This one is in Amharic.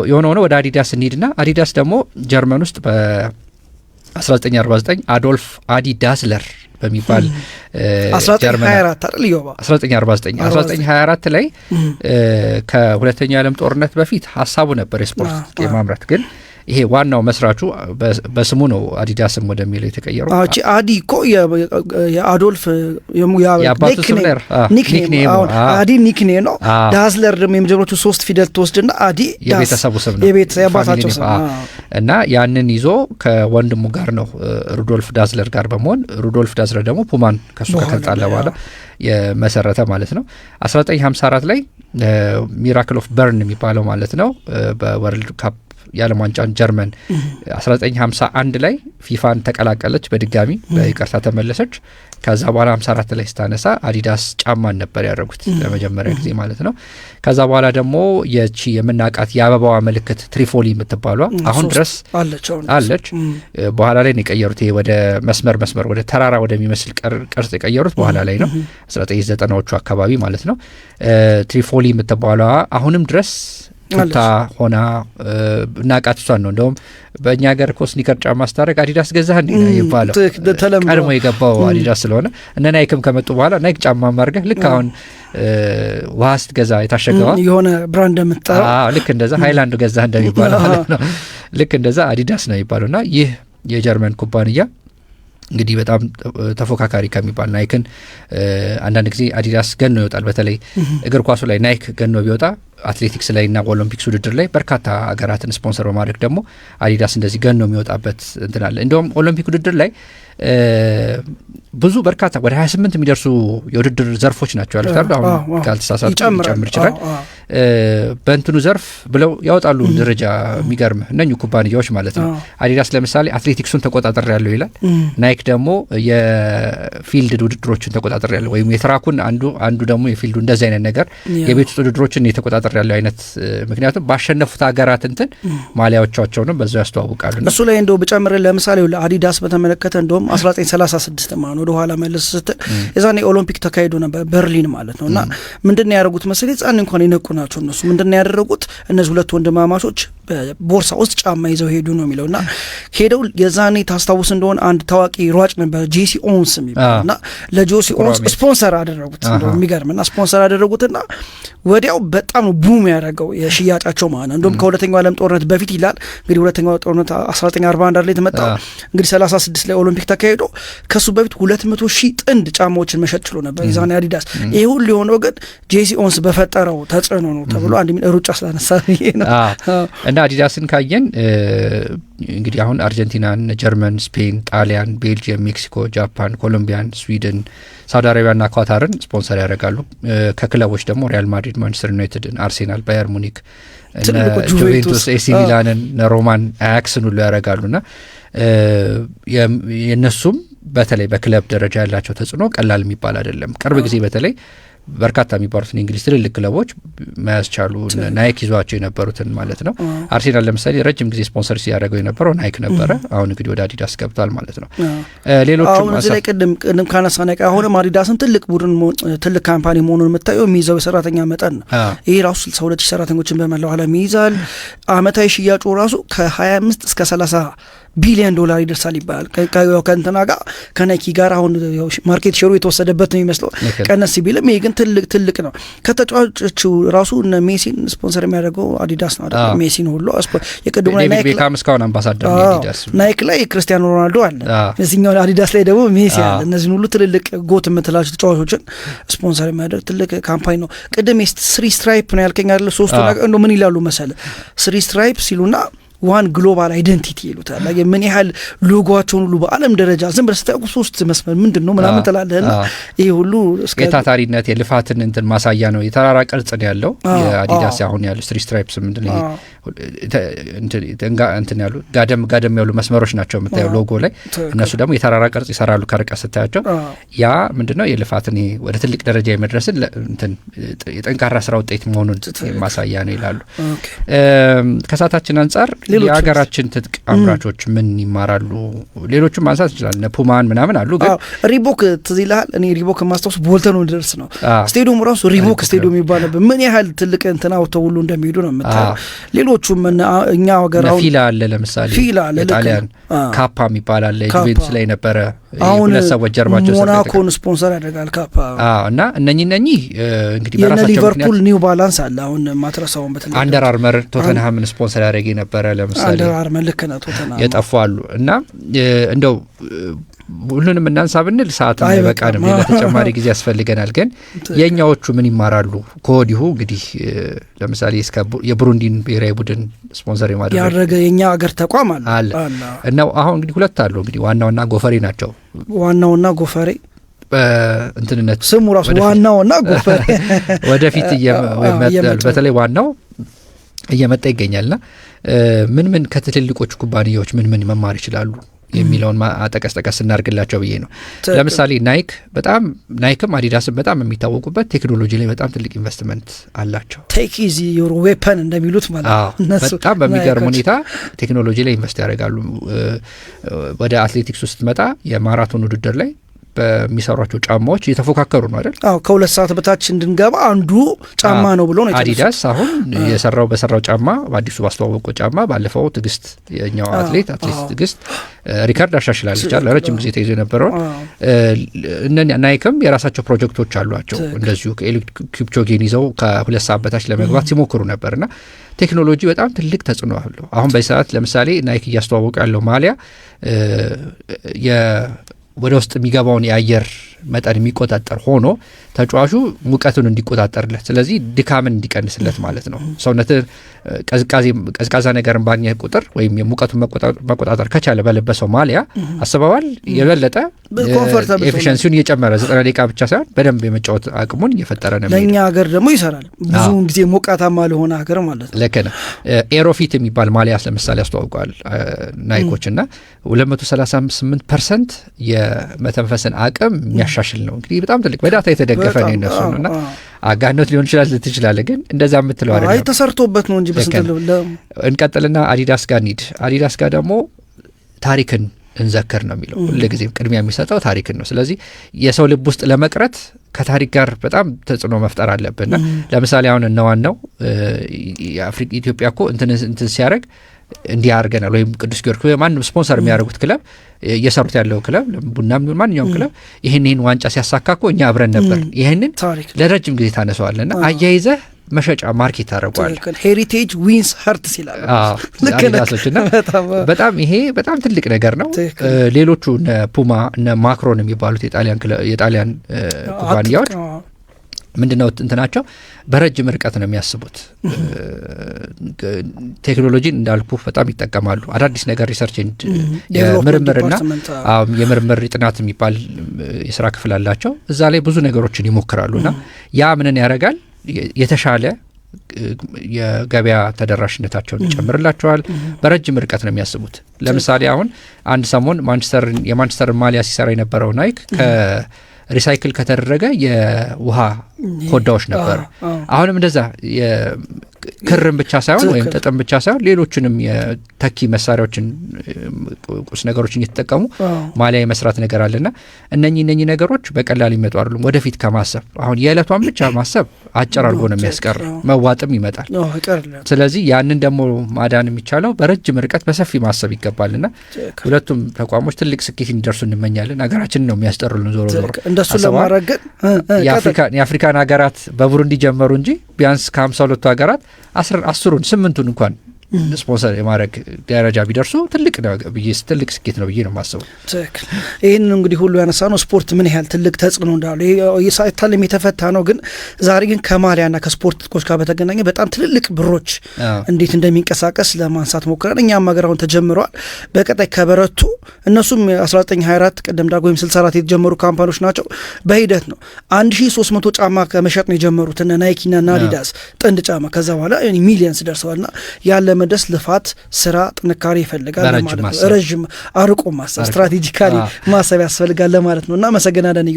የሆነ ሆኖ ወደ አዲዳስ እንሂድና አዲዳስ ደግሞ ጀርመን ውስጥ በ1949 አዶልፍ አዲ ዳስለር በሚባል 1924 ላይ ከሁለተኛው የዓለም ጦርነት በፊት ሀሳቡ ነበር የስፖርት የማምረት ግን ይሄ ዋናው መስራቹ በስሙ ነው አዲዳስም ወደሚለው የተቀየረው። አዲ እኮ የአዶልፍ የአባቱ ስም ኒክኔም አዲ ኒክኔም ነው። ዳዝለር ደግሞ የመጀመሪያዎቹ 3 ፊደል ትወስድና አዲ የቤተሰቡ ስም ነው የአባታቸው ስም እና ያንን ይዞ ከወንድሙ ጋር ነው ሩዶልፍ ዳዝለር ጋር በመሆን ሩዶልፍ ዳዝለር ደግሞ ፑማን ከሱ ከቀጣለ በኋላ የመሰረተ ማለት ነው። 1954 ላይ ሚራክል ኦፍ በርን የሚባለው ማለት ነው በወርልድ ካፕ የዓለም ዋንጫን ጀርመን 1951 ላይ ፊፋን ተቀላቀለች በድጋሚ በይቅርታ ተመለሰች። ከዛ በኋላ 54 ላይ ስታነሳ አዲዳስ ጫማን ነበር ያደረጉት ለመጀመሪያ ጊዜ ማለት ነው። ከዛ በኋላ ደግሞ የቺ የምናቃት የአበባዋ ምልክት ትሪፎሊ የምትባሏ አሁን ድረስ አለች። በኋላ ላይ ነው የቀየሩት። ይሄ ወደ መስመር ወደ ተራራ ወደሚመስል ቅርጽ የቀየሩት በኋላ ላይ ነው 1990ዎቹ አካባቢ ማለት ነው። ትሪፎሊ የምትባሏ አሁንም ድረስ ቱታ ሆና እናቃት እሷን ነው። እንደውም በእኛ ሀገር እኮ ስኒከር ጫማ ስታደርግ አዲዳስ ገዛህ እንዴ ነው ይባላል። ቀድሞ የገባው አዲዳስ ስለሆነ እነ ናይክም ከመጡ በኋላ ናይክ ጫማ ማድረግ ልክ አሁን ውሃ ስትገዛ የታሸገዋ የሆነ ብራንድ እንደምትጠራ ልክ እንደዛ ሃይላንድ ገዛህ እንደሚባለው ማለት ነው። ልክ እንደዛ አዲዳስ ነው ይባሉና ይህ የጀርመን ኩባንያ እንግዲህ በጣም ተፎካካሪ ከሚባል ናይክን አንዳንድ ጊዜ አዲዳስ ገኖ ይወጣል። በተለይ እግር ኳሱ ላይ ናይክ ገኖ ቢወጣ አትሌቲክስ ላይ እና ኦሎምፒክስ ውድድር ላይ በርካታ ሀገራትን ስፖንሰር በማድረግ ደግሞ አዲዳስ እንደዚህ ገኖ የሚወጣበት እንትን አለ። እንደውም ኦሎምፒክ ውድድር ላይ ብዙ በርካታ ወደ 28 የሚደርሱ የውድድር ዘርፎች ናቸው ያሉት አይደል? አሁን ካልተሳሳቱ ጨምር ይችላል በእንትኑ ዘርፍ ብለው ያወጣሉ ደረጃ። የሚገርም እነኚህ ኩባንያዎች ማለት ነው። አዲዳስ ለምሳሌ አትሌቲክሱን ተቆጣጠር ያለው ይላል። ናይክ ደግሞ የፊልድ ውድድሮችን ተቆጣጠር ያለው ወይም የትራኩን አንዱ ደግሞ የፊልዱ እንደዚህ አይነት ነገር የቤት ውስጥ ውድድሮችን የተቆጣጠር ያለው አይነት ምክንያቱም ባሸነፉት ሀገራት እንትን ማሊያዎቻቸውንም በዛው ያስተዋውቃሉ። እሱ ላይ እንደው በጨምር ለምሳሌ አዲዳስ በተመለከተ እንደውም 1936 ማን ወደ ኋላ መለስ ስትል የዛኔ ኦሎምፒክ ተካሂዶ ነበር በርሊን ማለት ነው። እና ምንድነው ያደረጉት መሰለኝ ጻን እንኳን ይነቁ ናቸው እነሱ ምንድነው ያደረጉት እነዚህ ሁለት ወንድማማቾች በቦርሳ ውስጥ ጫማ ይዘው ሄዱ ነው የሚለውና ሄደው የዛኔ ታስታውስ እንደሆነ አንድ ታዋቂ ሯጭ ነበር ጄሲ ኦንስ የሚባልና ለጄሲ ኦንስ ስፖንሰር አደረጉት ነው የሚገርምና ስፖንሰር አደረጉትና ወዲያው በጣም ቡም ያደረገው የሽያጫቸው ማለት ነው። እንደውም ከሁለተኛው ዓለም ጦርነት በፊት ይላል እንግዲህ ሁለተኛው ጦርነት 1941 ላይ ተመጣ እንግዲህ 36 ላይ ኦሎምፒክ ተካሂዶ ከሱ በፊት 200,000 ጥንድ ጫማዎችን መሸጥ ችሎ ነበር የዛኔ አዲዳስ። ይሄ ሁሉ የሆነው ግን ጄሲ ኦንስ በፈጠረው ተጽዕኖ ነው ተብሎ አንድ ሩጫ ስላነሳ ነው። እና አዲዳስን ካየን እንግዲህ አሁን አርጀንቲናን፣ ጀርመን፣ ስፔን፣ ጣሊያን፣ ቤልጂየም፣ ሜክሲኮ፣ ጃፓን፣ ኮሎምቢያን፣ ስዊድን፣ ሳውዲ አረቢያና ኳታርን ስፖንሰር ያደርጋሉ። ከክለቦች ደግሞ ሪያል ማድሪድ፣ ማንቸስተር ዩናይትድን፣ አርሴናል፣ ባየር ሙኒክ፣ ጁቬንቱስ፣ ኤሲ ሚላንን፣ ሮማን፣ አያክስን ሁሉ ያደርጋሉና የነሱም በተለይ በክለብ ደረጃ ያላቸው ተጽዕኖ ቀላል የሚባል አይደለም። ቅርብ ጊዜ በተለይ በርካታ የሚባሉት እንግሊዝ ትልልቅ ክለቦች መያዝ ቻሉ። ናይክ ይዟቸው የነበሩትን ማለት ነው። አርሴናል ለምሳሌ ረጅም ጊዜ ስፖንሰር ሲያደርገው የነበረው ናይክ ነበረ። አሁን እንግዲህ ወደ አዲዳስ ገብቷል ማለት ነው። ሌሎቹ አሁን እዚህ ላይ ቅድም ካነሳ ናይክ አሁንም አዲዳስን ትልቅ ቡድን ትልቅ ካምፓኒ መሆኑን የምታየው የሚይዘው የሰራተኛ መጠን ነው። ይሄ ራሱ 62,000 ሰራተኞችን በመላው ዓለም ይይዛል። አመታዊ ሽያጩ ራሱ ከ25 እስከ 30 ቢሊዮን ዶላር ይደርሳል ይባላል። ከእንትና ጋር ከናይኪ ጋር አሁን ማርኬት ሼሩ የተወሰደበት ነው የሚመስለው ቀነስ ቢልም ይሄ ግን ትልቅ ነው። ከተጫዋቾቹ ራሱ እነ ሜሲን ስፖንሰር የሚያደርገው አዲዳስ ነው አይደል? ሜሲን ሁሉ የቀድሞ ናይክ ቤካም እስካሁን አምባሳደር ነው አዲዳስ። ናይክ ላይ ክሪስቲያኖ ሮናልዶ አለ፣ እዚህኛው አዲዳስ ላይ ደግሞ ሜሲ አለ። እነዚህን ሁሉ ትልልቅ ጎት የምትላቸው ተጫዋቾችን ስፖንሰር የሚያደርግ ትልቅ ካምፓኒ ነው። ቅድም ስሪ ስትራይፕ ነው ያልከኝ አይደል? ሶስቱ ነገር እንደው ምን ይላሉ መሰለ ስሪ ስትራይፕ ሲሉና ዋን ግሎባል አይደንቲቲ ይሉታል። ምን ያህል ሎጎአቸውን ሁሉ በዓለም ደረጃ ዝም ብለህ ስታውቁ 3 መስመር ምንድነው ምናምን ትላለህና ይሄ ሁሉ የታታሪነት የልፋትን እንትን ማሳያ ነው። የተራራ ቅርጽ ነው ያለው የአዲዳስ አሁን ያለው ስሪ ስትራይፕስ ምንድነው እንትን ያሉ ጋደም ያሉ መስመሮች ናቸው የምታየው ሎጎ ላይ። እነሱ ደግሞ የተራራ ቅርጽ ይሰራሉ ከርቀት ስታያቸው። ያ ምንድነው የልፋትን ወደ ትልቅ ደረጃ የመድረስን እንትን የጠንካራ ስራ ውጤት መሆኑን ማሳያ ነው ይላሉ። ከሳታችን አንጻር የሀገራችን ትጥቅ አምራቾች ምን ይማራሉ? ሌሎቹም ማንሳት ይችላል። ፑማን ምናምን አሉ። ግን ሪቦክ ትዝ ይልሃል? እኔ ሪቦክ ማስታወስ ቦልተን ደርስ ነው ስቴዲየም ራሱ ሪቦክ ስቴዲየም የሚባል ነበር። ምን ያህል ትልቅ እንትና አውጥተው ሁሉ እንደሚሄዱ ነው የምታየው። ሌሎቹም እኛ ሀገር አሁን ፊላ አለ፣ ለምሳሌ ጣሊያን ካፓ የሚባል አለ፣ ጁቬንቱስ ላይ ነበረ። አሁን ሰዎች ጀርባቸው ሞናኮን ስፖንሰር ያደርጋል ካፓ። እና እነኚህ እንግዲህ በራሳቸው ሊቨርፑል ኒው ባላንስ አለ። አሁን ማትረሳውን በተለይ አንደር አርመር ቶተንሃምን ስፖንሰር ያደረገ ነበረ። ለምሳሌ አንደር አርመር ልክ ነው ቶተንሃም የጠፉ አሉ። እና እንደው ሁሉንም እናንሳ ብንል ሰዓት አይበቃንም፣ ሌላ ተጨማሪ ጊዜ ያስፈልገናል። ግን የኛዎቹ ምን ይማራሉ ከወዲሁ? እንግዲህ ለምሳሌ እስከ የቡሩንዲን ብሔራዊ ቡድን ስፖንሰር ያደረገ የኛ አገር ተቋም አለ እና አሁን እንግዲህ ሁለት አሉ። እንግዲህ ዋናውና ጎፈሬ ናቸው። ዋናውና ጎፈሬ እንትንነት ስሙ ራሱ ዋናውና ጎፈሬ ወደፊት በተለይ ዋናው እየመጣ ይገኛልና ምን ከትልልቆቹ ኩባንያዎች ምን መማር ይችላሉ የሚለውን አጠቀስ እናርግላቸው ብዬ ነው። ለምሳሌ ናይክም አዲዳስም በጣም የሚታወቁበት ቴክኖሎጂ ላይ በጣም ትልቅ ኢንቨስትመንት አላቸው። ቴክ ኢዚ ዮር ዌፐን እንደሚሉት ማለት ነው። በጣም በሚገርም ሁኔታ ቴክኖሎጂ ላይ ኢንቨስት ያደርጋሉ። ወደ አትሌቲክስ ውስጥ መጣ የማራቶን ውድድር ላይ በሚሰሯቸው ጫማዎች እየተፎካከሩ ነው አይደል? ከ2 ሰዓት በታች እንድንገባ አንዱ ጫማ ነው ብሎ ነው አዲዳስ አሁን በሰራው ጫማ በአዲሱ ባስተዋወቀው ጫማ ባለፈው ትግስት የኛው አትሌት ትግስት ሪካርድ አሻሽላለች አለ ረጅም ጊዜ ተይዞ የነበረው። ናይክም የራሳቸው ፕሮጀክቶች አሏቸው እንደዚሁ ከኤሊት ኪፕቾጌን ይዘው ከ2 ሰዓት በታች ለመግባት ሲሞክሩ ነበርና ቴክኖሎጂ በጣም ትልቅ ተጽዕኖ አለው። አሁን በሰዓት ለምሳሌ ናይክ እያስተዋወቀ ያለው ማሊያ ወደ ውስጥ የሚገባውን የአየር መጠን የሚቆጣጠር ሆኖ ተጫዋቹ ሙቀቱን እንዲቆጣጠርለት፣ ስለዚህ ድካምን እንዲቀንስለት ማለት ነው። ሰውነት ቀዝቃዛ ነገርን ባኘ ቁጥር ወይም የሙቀቱን መቆጣጠር ከቻለ በለበሰው ማሊያ አስበዋል የበለጠ ኤፊሽንሲውን እየጨመረ 90 ደቂቃ ብቻ ሳይሆን በደንብ የመጫወት አቅሙን እየፈጠረ ነው። ለእኛ ሀገር ደግሞ ይሰራል ብዙውን ጊዜ ሞቃታማ ለሆነ ሀገር ማለት ነው። ልክ ነው። ኤሮፊት የሚባል ማሊያ ለምሳሌ አስተዋውቀዋል ናይኮች እና 238% የመተንፈስን አቅም የሚያሻሽል ነው። እንግዲህ በጣም ትልቅ በዳታ የተደገፈ ነው የነሱ እና አጋኖት ሊሆን ይችላል ልትችላለ፣ ግን እንደዛ የምትለው አይደለም ተሰርቶበት ነው እንጂ እንቀጥልና አዲዳስ ጋር እንሂድ። አዲዳስ ጋር ደግሞ ታሪክን እንዘክር ነው የሚለው። ሁልጊዜም ቅድሚያ የሚሰጠው ታሪክን ነው። ስለዚህ የሰው ልብ ውስጥ ለመቅረት ከታሪክ ጋር በጣም ተጽዕኖ መፍጠር አለብንና ለምሳሌ አሁን እነዋናው ኢትዮጵያ እኮ እንትን ሲያደርግ እንዲህ አድርገናል ወይም ቅዱስ ጊዮርጊስ ማንም ስፖንሰር የሚያደርጉት ክለብ እየሰሩት ያለው ክለብ ቡናም ማንኛውም ክለብ ይህንን ዋንጫ ሲያሳካ እኮ እኛ አብረን ነበር። ይህንን ለረጅም ጊዜ ታነሰዋለና አያይዘህ መሸጫ ማርኬት ታደርጓል። ሄሪቴጅ ዊንስ ሀርትስ ይላል አዲዳሶችና በጣም ይሄ በጣም ትልቅ ነገር ነው። ሌሎቹ እነ ፑማ እነ ማክሮን የሚባሉት የጣሊያን ኩባንያዎች ምንድነው እንትናቸው በረጅም ርቀት ነው የሚያስቡት። ቴክኖሎጂን እንዳልኩ በጣም ይጠቀማሉ። አዳዲስ ነገር ሪሰርች የምርምርና የምርምር ጥናት የሚባል የስራ ክፍል አላቸው። እዛ ላይ ብዙ ነገሮችን ይሞክራሉና ያ ምንን ያደርጋል የተሻለ የገበያ ተደራሽነታቸውን ይጨምርላቸዋል። በረጅም ርቀት ነው የሚያስቡት። ለምሳሌ አሁን አንድ ሰሞን የማንቸስተር ማሊያ ሲሰራ የነበረው ናይክ ሪሳይክል ከተደረገ የውሃ ኮዳዎች ነበር። አሁንም እንደዛ ክርም ብቻ ሳይሆን ወይም ጥጥም ብቻ ሳይሆን ሌሎችንም የተኪ መሳሪያዎችን ቁስ ነገሮችን እየተጠቀሙ ማሊያ የመስራት ነገር አለና እነኚህ ነገሮች በቀላል ይመጡ አይደሉም። ወደፊት ከማሰብ አሁን የዕለቷን ብቻ ማሰብ አጭር አድርጎ ነው የሚያስቀር፣ መዋጥም ይመጣል። ስለዚህ ያንን ደግሞ ማዳን የሚቻለው በረጅም ርቀት በሰፊ ማሰብ ይገባልና ሁለቱም ተቋሞች ትልቅ ስኬት እንዲደርሱ እንመኛለን። ሀገራችንን ነው የሚያስጠሩልን። ዞሮ እንደሱ ለማድረግ ግን የአፍሪካን ሀገራት በቡሩንዲ ጀመሩ እንጂ ቢያንስ ከ52ቱ ሀገራት 8ቱን እንኳን ስፖንሰር የማድረግ ደረጃ ቢደርሱ ትልቅ ስኬት ነው ብዬ ነው የማስበው። ይህን እንግዲህ ሁሉ ያነሳ ነው ስፖርት ምን ያህል ትልቅ ተጽዕኖ እንዳለው ሳይታለም የተፈታ ነው። ግን ዛሬ ግን ከማሊያና ከስፖርት ጥቆች ጋር በተገናኘ በጣም ትልልቅ ብሮች እንዴት እንደሚንቀሳቀስ ለማንሳት ሞክረን እኛም ሀገር አሁን ተጀምረዋል። በቀጣይ ከበረቱ እነሱም 1924 ቀደም ዳግ ወይም 64 የተጀመሩ ካምፓኒዎች ናቸው። በሂደት ነው 1300 ጫማ ከመሸጥ ነው የጀመሩት እነ ናይኪና አዲዳስ ጥንድ ጫማ። ከዛ በኋላ ሚሊየንስ ደርሰዋልና ያለ መደስ ልፋት፣ ስራ፣ ጥንካሬ ይፈልጋል ማለት ነው። ረጅም አርቆ ማሰብ ስትራቴጂካሊ ማሰብ ያስፈልጋል ማለት ነው። እና መሰገናለን